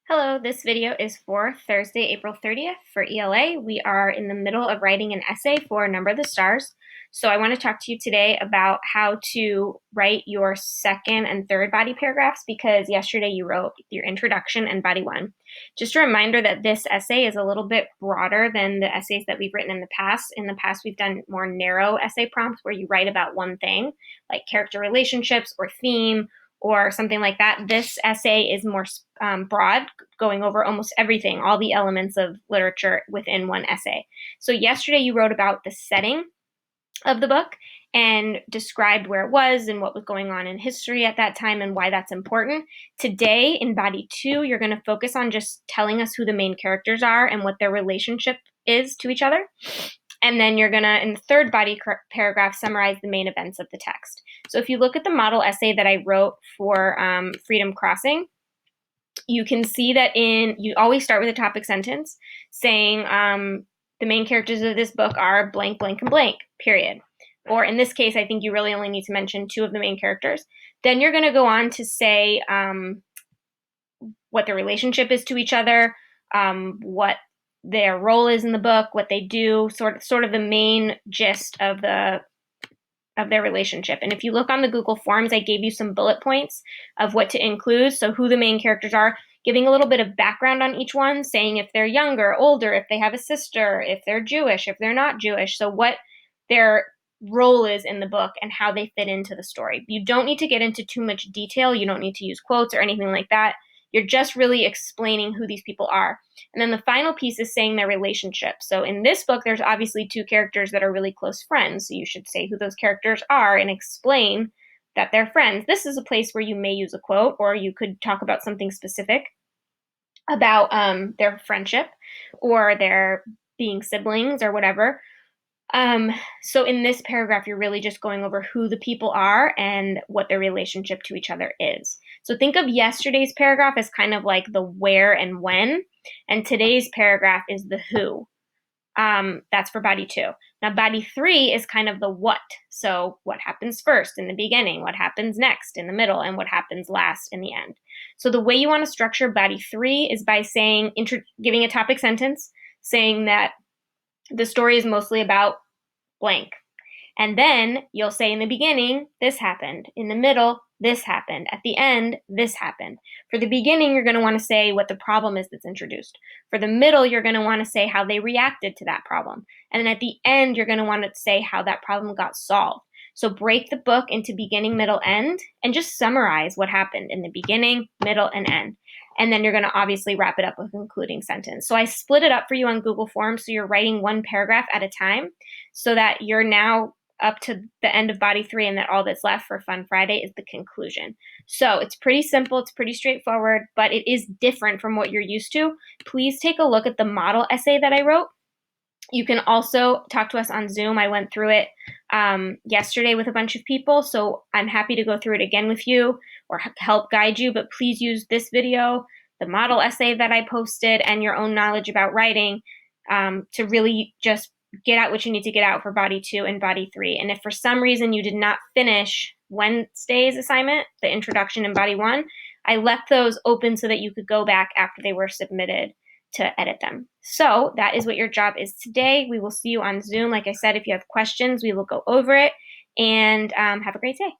Hello, this video is for Thursday, April 30th for ELA. We are in the middle of writing an essay for Number the Stars. So I want to talk to you today about how to write your second and third body paragraphs because yesterday you wrote your introduction and body one. Just a reminder that this essay is a little bit broader than the essays that we've written in the past. In the past, we've done more narrow essay prompts where you write about one thing, like character relationships or theme, or something like that. This essay is more broad, going over almost everything, all the elements of literature within one essay. So yesterday you wrote about the setting of the book and described where it was and what was going on in history at that time and why that's important. Today in body two, you're going to focus on just telling us who the main characters are and what their relationship is to each other. And then you're going to, in the third body paragraph, summarize the main events of the text. So if you look at the model essay that I wrote for Freedom Crossing, you can see that you always start with a topic sentence saying the main characters of this book are blank, blank, and blank, period. Or in this case, I think you really only need to mention two of the main characters. Then you're going to go on to say what their relationship is to each other, what their role is in the book, what they do, sort of the main gist of their relationship. And if you look on the Google Forms, I gave you some bullet points of what to include. So who the main characters are, giving a little bit of background on each one, saying if they're younger, older, if they have a sister, if they're Jewish, if they're not Jewish. So what their role is in the book and how they fit into the story. You don't need to get into too much detail. You don't need to use quotes or anything like that. You're just really explaining who these people are. And then the final piece is saying their relationship. So in this book, there's obviously two characters that are really close friends. So you should say who those characters are and explain that they're friends. This is a place where you may use a quote, or you could talk about something specific about their friendship or their being siblings or whatever. So in this paragraph, you're really just going over who the people are and what their relationship to each other is. So think of yesterday's paragraph as kind of like the where and when, and today's paragraph is the who. That's for body two. Now body three is kind of the what. So what happens first in the beginning, what happens next in the middle, and what happens last in the end. So the way you want to structure body three is by saying, giving a topic sentence, saying that the story is mostly about blank. And then you'll say in the beginning, this happened. In the middle, this happened. At the end, this happened. For the beginning, you're going to want to say what the problem is that's introduced. For the middle, you're going to want to say how they reacted to that problem. And then at the end, you're going to want to say how that problem got solved. So break the book into beginning, middle, end, and just summarize what happened in the beginning, middle, and end. And then you're going to obviously wrap it up with a concluding sentence. So I split it up for you on Google Forms, so you're writing one paragraph at a time, so that you're now up to the end of body three, and that all that's left for Fun Friday is the conclusion. So it's pretty simple, it's pretty straightforward, but it is different from what you're used to. Please take a look at the model essay that I wrote. You can also talk to us on Zoom. I went through it yesterday with a bunch of people, so I'm happy to go through it again with you or help guide you, but please use this video, the model essay that I posted, and your own knowledge about writing to really just get out what you need to get out for body two and body three. And if for some reason you did not finish Wednesday's assignment, the introduction in body one, I left those open so that you could go back after they were submitted to edit them. So that is what your job is today. We will see you on Zoom. Like I said, if you have questions, we will go over it, and have a great day.